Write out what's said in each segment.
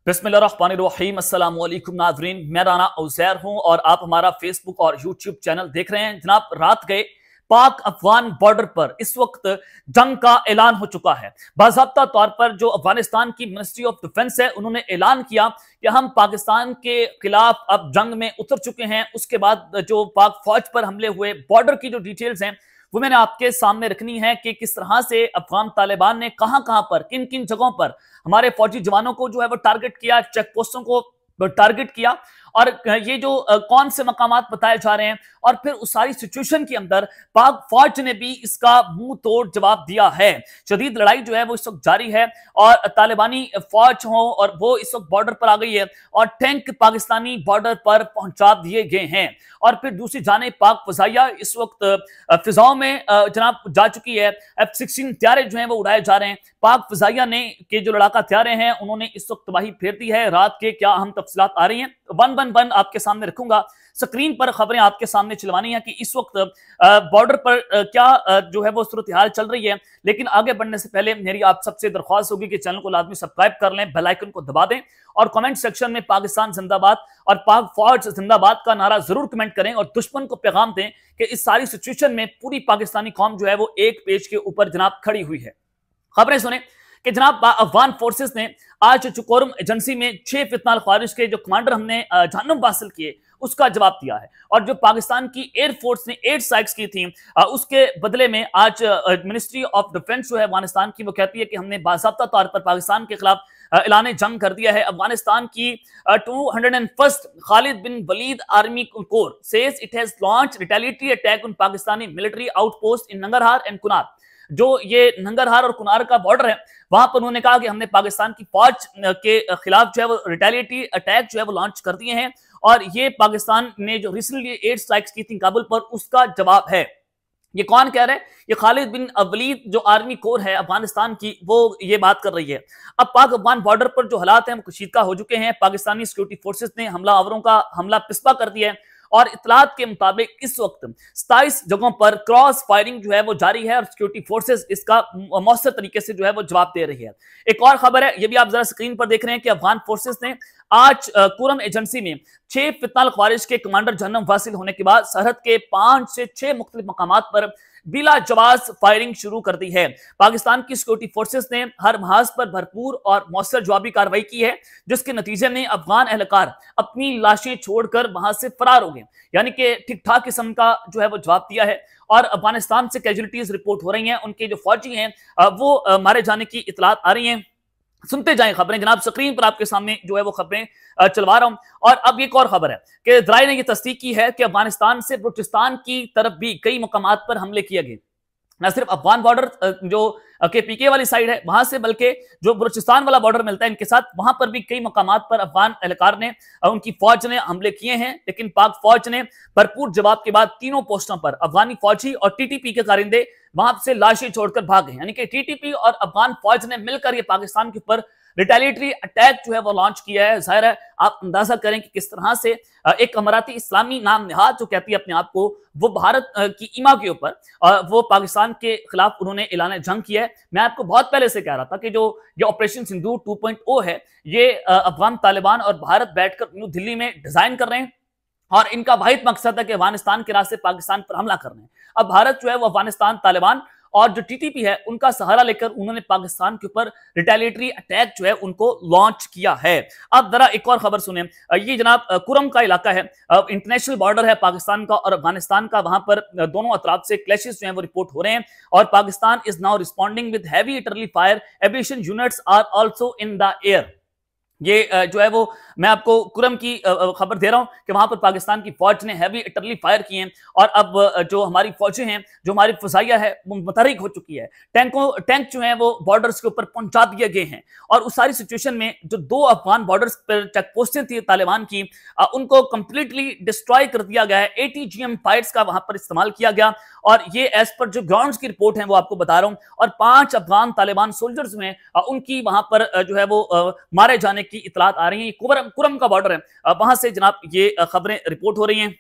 बिस्मिल्लाहिर्रहमानिर्रहीम अस्सलाम वालेकुम नाज़रीन, मैं राना उज़ैर हूं और आप हमारा फेसबुक और यूट्यूब चैनल देख रहे हैं। जनाब, रात गए पाक अफगान बॉर्डर पर इस वक्त जंग का ऐलान हो चुका है। बाज़ाब्ता तौर पर जो अफगानिस्तान की मिनिस्ट्री ऑफ डिफेंस है, उन्होंने ऐलान किया कि हम पाकिस्तान के खिलाफ अब जंग में उतर चुके हैं। उसके बाद जो पाक फौज पर हमले हुए, बॉर्डर की जो डिटेल्स हैं वो मैंने आपके सामने रखनी है कि किस तरह से अफगान तालिबान ने कहां पर, किन किन जगहों पर हमारे फौजी जवानों को जो है वो टारगेट किया, चेक पोस्टों को टारगेट किया, और ये जो कौन से मकामात बताए जा रहे हैं, और फिर उस सारी सिचुएशन के अंदर पाक फौज ने भी इसका मुंह तोड़ जवाब दिया है। शदीद लड़ाई जो है वो इस वक्त जारी है और तालिबानी फौज हो और वो इस वक्त बॉर्डर पर आ गई है और टैंक पाकिस्तानी बॉर्डर पर पहुंचा दिए गए हैं। और फिर दूसरी जानिब पाक फजाइया इस वक्त फिजाओं में जनाब जा चुकी है। F-16 त्यारे जो हैं वो उड़ाए जा रहे हैं। पाक फजाइया ने के जो लड़ाका त्यारे हैं उन्होंने इस वक्त तबाही फेर दी है। रात के क्या अहम तफसीलात आ रही हैं, वन आपके सामने रखूंगा। स्क्रीन पर खबरें आपके सामने चलवानी है कि इस वक्त बॉर्डर पर क्या जो है वो सूरत हाल चल रही है। लेकिन आगे बढ़ने से पहले मेरी आप सबसे दरख्वास्त होगी कि चैनल को लाजमी सब्सक्राइब कर लें, बेल आइकन को दबा दें और कमेंट सेक्शन में पाकिस्तान जिंदाबाद और पाक फौज जिंदाबाद का नारा जरूर कमेंट करें और दुश्मन को पैगाम दें कि इस सारी सिचुएशन में पूरी पाकिस्तानी कौम जो है वो एक पेज के ऊपर जनाब खड़ी हुई है। खबरें सुने कि जनाब अफगान फोर्सेस ने आज चुकोरम एजेंसी में 6 फितनाल ख्वारिज के जो कमांडर हमने जानब हासिल किए उसका जवाब दिया है। और जो पाकिस्तान की एयरफोर्स ने 8 स्ट्राइक्स की थी उसके बदले में आज मिनिस्ट्री ऑफ डिफेंस जो है अफगानिस्तान की, वो कहती है कि हमने बाज़ाब्ता तौर पर पाकिस्तान के खिलाफ ऐलान जंग कर दिया है। अफगानिस्तान की 201st Khalid bin Walid army corps says it has launched retaliatory attack on Pakistani military outpost in Nangarhar and Kunar. जो ये नंगरहार और कुनार का बॉर्डर है वहां पर उन्होंने कहा कि हमने पाकिस्तान की फौज के खिलाफ जो है वो रिटेलिएटरी अटैक जो है वो लॉन्च कर दिए हैं। और ये पाकिस्तान ने जो रिसेंटली 8 स्ट्राइक्स की थी काबुल पर, उसका जवाब है। ये कौन कह रहा है? ये खालिद बिन वलीद जो आर्मी कोर है अफगानिस्तान की, वो ये बात कर रही है। अब पाक अफगान बॉर्डर पर जो हालात हैं वो कशीदका हो चुके हैं। पाकिस्तानी सिक्योरिटी फोर्सेस ने हमलावरों का हमला पिस्पा कर दिया है और इतलात के मुताबिक इस वक्त 27 जगहों पर क्रॉस फायरिंग जो है वो जारी है और सिक्योरिटी फोर्सेस इसका मौसर तरीके से जो है वो जवाब दे रही है। एक और खबर है, ये भी आप जरा स्क्रीन पर देख रहे हैं कि अफगान फोर्सेस ने आज कुरम एजेंसी में 6 फितनाल ख्वारिज के कमांडर जन्म हासिल होने के बाद सरहद के 5 से 6 मुख्तलिफ मकामात पर बिला जवाब फायरिंग शुरू कर दी है। पाकिस्तान की सिक्योरिटी फोर्सेस ने हर महाज पर भरपूर और मौसर जवाबी कार्रवाई की है, जिसके नतीजे में अफगान एहलकार अपनी लाशें छोड़कर वहां से फरार हो गए। यानी कि ठीक ठाक किस्म का जो है वो जवाब दिया है। और अफगानिस्तान से कैजुअलिटीज रिपोर्ट हो रही हैं, उनके जो फौजी हैं वो मारे जाने की इतलात आ रही हैं। सुनते जाएं खबरें। जनाब, स्क्रीन पर आपके सामने जो है वो खबरें चलवा रहा हूं। और अब एक और खबर है कि ज़राए ने यह तस्दीक की है कि अफगानिस्तान से बलूचिस्तान की तरफ भी कई मकामात पर हमले किए गए। न सिर्फ अफगान बॉर्डर जो के पीके वाली साइड है वहां से, बल्कि जो बलूचिस्तान वाला बॉर्डर मिलता है इनके साथ, वहां पर भी कई मकामात पर अफगान एहलकार ने उनकी फौज ने हमले किए हैं। लेकिन पाक फौज ने भरपूर जवाब के बाद तीनों पोस्टों पर अफगानी फौजी और टीटीपी के कारिंदे वहां से लाशें छोड़कर भाग गए। यानी कि टीटीपी और अफगान फौज ने मिलकर ये पाकिस्तान के ऊपर रिटेलिएटरी अटैक जो है वो लॉन्च किया है। जाहिर है आप अंदाजा करें कि किस तरह से एक अमराती इस्लामी नाम निहाद जो कहती है अपने आप को, वो भारत की ईमा के ऊपर वो पाकिस्तान के खिलाफ उन्होंने ऐलान जंग किया है। मैं आपको बहुत पहले से कह रहा था कि जो ये ऑपरेशन सिंदूर 2.0 है, ये अफगान तालिबान और भारत बैठकर न्यू दिल्ली में डिजाइन कर रहे हैं और इनका वाहिद मकसद है कि अफगानिस्तान के रास्ते पाकिस्तान पर हमला करना है। अब भारत जो है वो अफगानिस्तान, तालिबान और जो टीटीपी है उनका सहारा लेकर उन्होंने पाकिस्तान के ऊपर रिटेलिएटरी अटैक जो है उनको लॉन्च किया है। अब जरा एक और खबर सुने। ये जनाब कुरम का इलाका है, इंटरनेशनल बॉर्डर है पाकिस्तान का और अफगानिस्तान का। वहां पर दोनों अतराफ से क्लैशेस जो है वो रिपोर्ट हो रहे हैं और Pakistan is now responding with heavy artillery fire, aviation units are also in the air. ये जो है वो मैं आपको कुरम की खबर दे रहा हूं कि वहां पर पाकिस्तान की फौज ने हैवी आर्टिलरी फायर किए हैं और अब जो हमारी फौजें हैं, जो हमारी फजाइया है, वो मुतहरिक हो चुकी है। टैंक जो है वो बॉर्डर्स के ऊपर पहुंचा दिए गए हैं। और उस सारी सिचुएशन में जो 2 अफगान बॉर्डर्स पर चेक पोस्टें थी तालिबान की, उनको कंप्लीटली डिस्ट्रॉय कर दिया गया है। ATGM फाइट्स का वहां पर इस्तेमाल किया गया और ये एज पर जो ग्राउंड की रिपोर्ट है वो आपको बता रहा हूं। और 5 अफगान तालिबान सोल्जर्स में उनकी वहां पर जो है वो मारे जाने की इतलात आ रही है। कुरम का बॉर्डर है, वहां से जनाब ये खबरें रिपोर्ट हो रही हैं।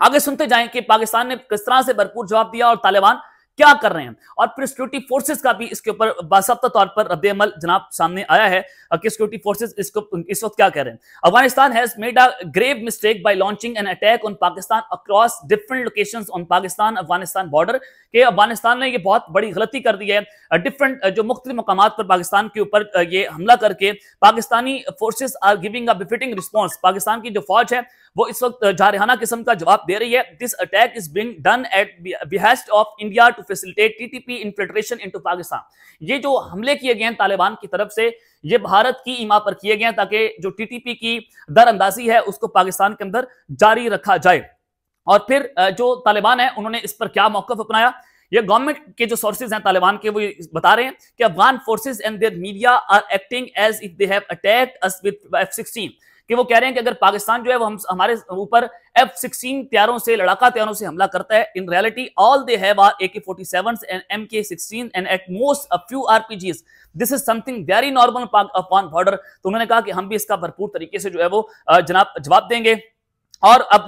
आगे सुनते जाएं कि पाकिस्तान ने किस तरह से भरपूर जवाब दिया और तालिबान क्या कर रहे हैं, और फिर सिक्योरिटी फोर्सेस का भी इसके ऊपर बासाब्ता तौर पर रद्द-ए-अमल जनाब सामने आया है कि सिक्योरिटी फोर्सेस इसको इस वक्त क्या कह रहे हैं। Afghanistan has made a grave mistake by launching an attack on Pakistan across different locations on Pakistan Afghanistan border, कि अफगानिस्तान ने ये बहुत बड़ी गलती कर दी है, डिफरेंट जो मुख्तलिफ मकामात पर पाकिस्तान के ऊपर ये हमला करके Pakistani forces are giving a befitting response. Pakistan की जो फौज है वो इस वक्त जारहाना किस्म का जवाब दे रही है। This attack is being done at behest of India to facilitate TTP infiltration into Pakistan. ये जो हमले किए गए हैं तालिबान की तरफ से, ये भारत की ईमा पर किए गए हैं ताकि जो टीटीपी की दरअंदाजी है उसको पाकिस्तान के अंदर जारी रखा जाए। और फिर जो तालिबान है उन्होंने इस पर क्या मौकफ अपनाया, ये गवर्नमेंट के जो सोर्सेज हैं तालिबान के वो बता रहे हैं कि Afghan forces and their media are acting as if they have attacked us with F-16, कि वो कह रहे हैं कि अगर पाकिस्तान जो है वो हमारे ऊपर F-16 त्यारों से, लड़ाका त्यारों से हमला करता है, in reality all they have are AK-47s and MK-16 and at most a few RPGs, this is something very normal upon border. तो उन्होंने कहा कि हम भी इसका भरपूर तरीके से जो है वो जनाब जवाब देंगे। और अब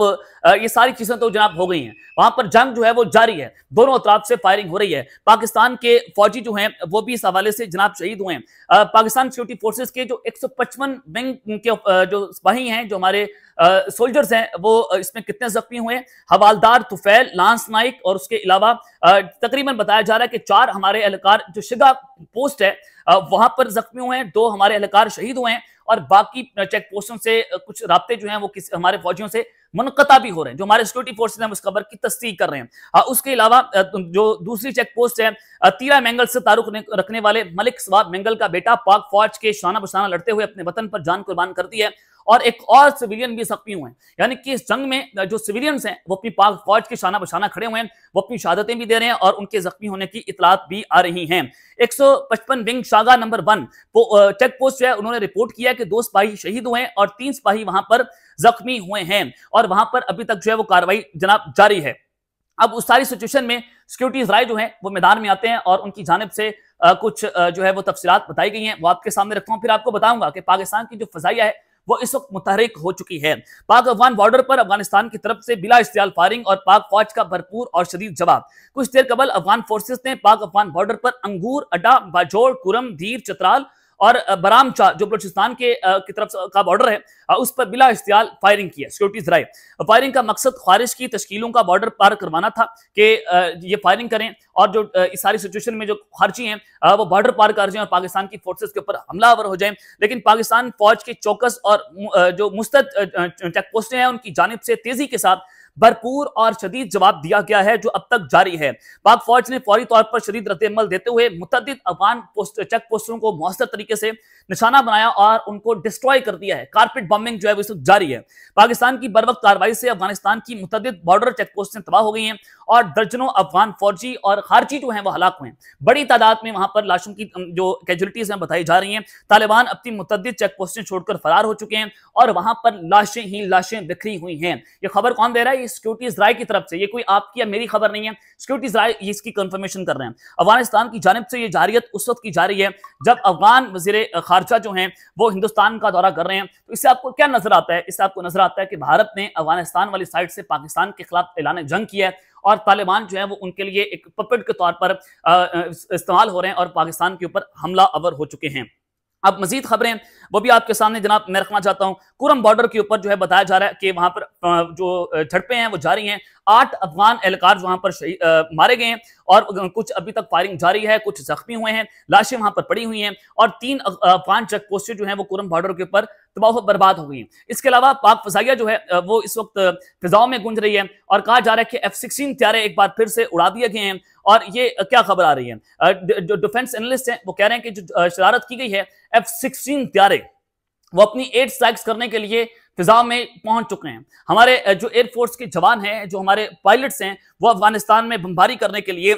ये सारी चीजें तो जनाब हो गई हैं, वहां पर जंग जो है वो जारी है, दोनों तरफ से फायरिंग हो रही है। पाकिस्तान के फौजी जो हैं वो भी इस हवाले से जनाब शहीद हुए हैं। पाकिस्तान सिक्योरिटी फोर्सेस के जो 155 विंग के जो सिपाही हैं, जो हमारे सोल्जर्स हैं, वो इसमें कितने जख्मी हुए हैं, हवालदार तुफैल, लांस नाइक और उसके अलावा तकरीबन बताया जा रहा है कि 4 हमारे एहलकार जो शिगा पोस्ट है वहां पर जख्मी हुए हैं, 2 हमारे एहलकार शहीद हुए हैं, और बाकी चेक पोस्टों से कुछ राब्ते जो हैं वो हमारे फौजियों से मुनक़ता भी हो रहे हैं। जो हमारे सिक्योरिटी फोर्सेस हैं उस खबर की तस्दीक कर रहे हैं। उसके अलावा जो दूसरी चेक पोस्ट है, तीरा मैंगल से तारुक रखने वाले मलिक सवाब मैंगल का बेटा पाक फौज के शाना बशाना लड़ते हुए अपने वतन पर जान कुर्बान कर दी है, और एक और सिविलियन भी जख्मी हुए हैं। यानी कि इस जंग में जो सिविलियंस हैं वो अपनी पाक फौज के शाना बशाना खड़े हुए हैं, वो अपनी शहादतें भी दे रहे हैं और उनके जख्मी होने की इतलात भी आ रही हैं। 155 विंग शागा नंबर 1 चेक पोस्ट जो है उन्होंने रिपोर्ट किया कि 2 सिपाही शहीद हुए हैं और 3 सिपाही वहां पर जख्मी हुए हैं, और वहां पर अभी तक जो है वो कार्रवाई जनाब जारी है। अब उस सारी सिचुएशन में सिक्योरिटी राय जो है वो मैदान में आते हैं और उनकी जानिब से कुछ जो है वो तफसीलात बताई गई हैं, वो आपके सामने रखता हूं। फिर आपको बताऊंगा कि पाकिस्तान की जो फजाइया है वो इस वक्त मुतहरिक हो चुकी है। पाक अफगान बॉर्डर पर अफगानिस्तान की तरफ से बिला इश्तियाल फायरिंग और पाक फौज का भरपूर और शदीद जवाब। कुछ देर कबल अफगान फोर्सेस ने पाक अफगान बॉर्डर पर अंगूर अड्डा, बाजोड़, कुरम, धीर, चतराल और बरामचा जो बलूचिस्तान के की तरफ का बॉर्डर है उस पर बिला इश्तियाल फायरिंग की है सिक्योरिटी जराए। फायरिंग का मकसद खारिज की तश्कीलों का बॉर्डर पार करवाना था कि ये फायरिंग करें, और जो इस सारी सिचुएशन में जो खारजी हैं वो बॉर्डर पार कर जाएं और पाकिस्तान की फोर्सेस के ऊपर हमलावर हो जाएं। लेकिन पाकिस्तान फौज की चौकस और जो मुस्तद चेक पोस्टें हैं उनकी जानिब से तेजी के साथ भरपूर और शदीद जवाब दिया गया है, जो अब तक जारी है। पाक फौज ने फौरी तौर पर शदीद रद्द-ए-अमल देते हुए मुतअद्दिद अफगान चेक पोस्टों को मौसर तरीके से निशाना बनाया और उनको डिस्ट्रॉय कर दिया है। कारपेट बॉम्बिंग जो है वो जारी है। पाकिस्तान की बरवक्त कार्रवाई से अफगानिस्तान की मुतअद्दिद बॉर्डर चेक पोस्टें तबाह हो गई हैं और दर्जनों अफगान फौजी और खारजी जो हैं वो हलाक हुए हैं। बड़ी तादाद में वहां पर लाशों की जो कैजुअलिटीज हैं बताई जा रही हैं। तालिबान अपनी मुतअद्दिद चेक पोस्टें छोड़कर फरार हो चुके हैं और वहां पर लाशें ही लाशें बिखरी हुई हैं। ये खबर कौन दे रहा है? ये सिक्योरिटी राय की तरफ से, ये कोई आपकी या मेरी खबर नहीं है, सिक्योरिटी राय इसकी कंफर्मेशन कर रहे हैं। अफगानिस्तान की जानिब से ये जारियत उस वक्त की जा रही है जब अफगान वजीर खारजा जो हैं वो हिंदुस्तान का दौरा कर रहे हैं। तो इससे आपको क्या नजर आता है? इससे आपको नजर आता है कि भारत ने अफगानिस्तान वाली साइड से पाकिस्तान के खिलाफ ऐलान जंग किया है और तालिबान जो है वो उनके लिए एक पपेट के तौर पर इस्तेमाल हो रहे हैं और पाकिस्तान के ऊपर हमला अवर हो चुके हैं। अब मजीद खबरें वो भी आपके सामने जनाब मैं रखना चाहता हूं। कुरम बॉर्डर के ऊपर जो है बताया जा रहा है कि वहां पर जो झड़पें हैं वो जारी हैं। 8 अफगान एहलकार वहां पर मारे गए हैं और कुछ अभी तक फायरिंग जारी है, कुछ जख्मी हुए हैं, लाशें वहां पर पड़ी हुई हैं और 3 अफगान चेक पोस्टें जो हैं वो कुरम बॉर्डर के ऊपर तबाह बर्बाद हो गई हैं। इसके अलावा पाक फजाइया जो है वो इस वक्त फिजाओं में गूंज रही है और कहा जा रहा है कि F-16 त्यारे एक बार फिर से उड़ा दिए गए हैं। और ये क्या खबर आ रही है? जो डिफेंस एनालिस्ट हैं वो कह रहे हैं कि जो शरारत की गई है, F-16 त्यारे वो अपनी 8 स्ट्राइक्स करने के लिए फिजा में पहुंच चुके हैं। हमारे जो एयरफोर्स के जवान हैं, जो हमारे पायलट्स हैं, वो अफगानिस्तान में बमबारी करने के लिए,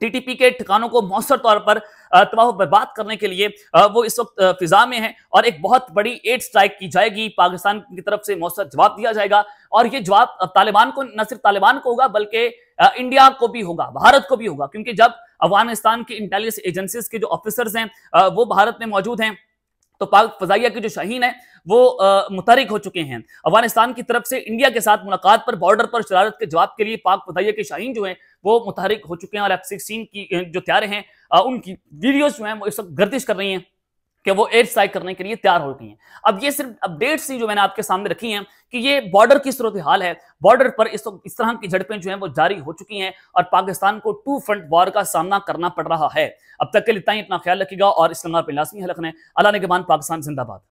टीटीपी के ठिकानों को मौसर तौर पर तबाह बर्बाद करने के लिए वो इस वक्त फिजा में है और एक बहुत बड़ी 8 स्ट्राइक की जाएगी। पाकिस्तान की तरफ से मौसर जवाब दिया जाएगा और ये जवाब तालिबान को, न सिर्फ तालिबान को होगा बल्कि इंडिया को भी होगा, भारत को भी होगा, क्योंकि जब अफगानिस्तान के इंटेलिजेंस एजेंसीज के जो ऑफिसर्स हैं वो भारत में मौजूद हैं तो पाक फजाइया के जो शाहीन है वो मुतहरिक हो चुके हैं। अफगानिस्तान की तरफ से इंडिया के साथ मुलाकात पर बॉर्डर पर शरारत के जवाब के लिए पाक फजाइया के शाहीन जो हैं वो मुतहरिक हो चुके हैं और F-16 की जो तैयारे हैं उनकी वीडियोज जो हैं वो इस वक्त गर्दिश कर रही हैं कि वो एयर स्ट्राइक करने के लिए तैयार हो गई हैं। अब ये सिर्फ अपडेट्स ही जो मैंने आपके सामने रखी हैं कि ये बॉर्डर की सूरत हाल है। बॉर्डर पर इस तरह की झड़पें जो हैं वो जारी हो चुकी हैं और पाकिस्तान को 2 फ्रंट वॉर का सामना करना पड़ रहा है। अब तक के लिए इतना ही, अपना ख्याल रखिएगा और इस पे लाजमी हलक ने अल्लाह ने के बाद पाकिस्तान जिंदाबाद।